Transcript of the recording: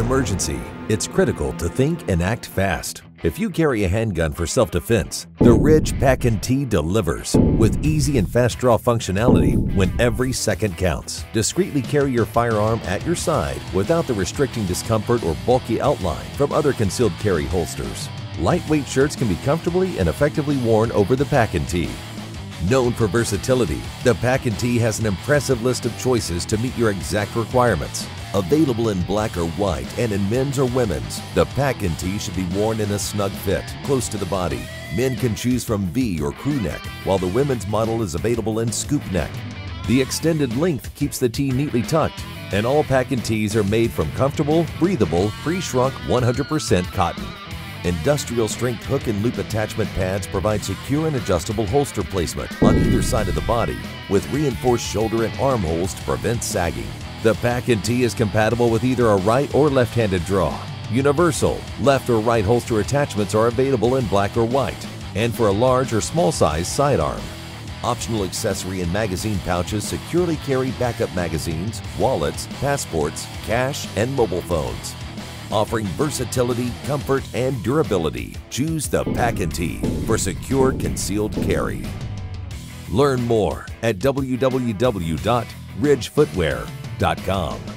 emergency, it's critical to think and act fast. If you carry a handgun for self-defense, the Ridge Pack&T delivers with easy and fast draw functionality when every second counts. Discreetly carry your firearm at your side without the restricting discomfort or bulky outline from other concealed carry holsters. Lightweight shirts can be comfortably and effectively worn over the Pack&T. Known for versatility, the Pack&T has an impressive list of choices to meet your exact requirements. Available in black or white and in men's or women's, the Pack&T should be worn in a snug fit, close to the body. Men can choose from V or crew neck, while the women's model is available in scoop neck. The extended length keeps the tee neatly tucked, and all Pack&Ts are made from comfortable, breathable, pre-shrunk 100% cotton. Industrial strength hook and loop attachment pads provide secure and adjustable holster placement on either side of the body, with reinforced shoulder and arm holes to prevent sagging. The Pack&T is compatible with either a right or left-handed draw. Universal, left or right holster attachments are available in black or white, and for a large or small size sidearm. Optional accessory and magazine pouches securely carry backup magazines, wallets, passports, cash, and mobile phones. Offering versatility, comfort, and durability, choose the Pack&T for secure concealed carry. Learn more at www.ridgefootwear.com.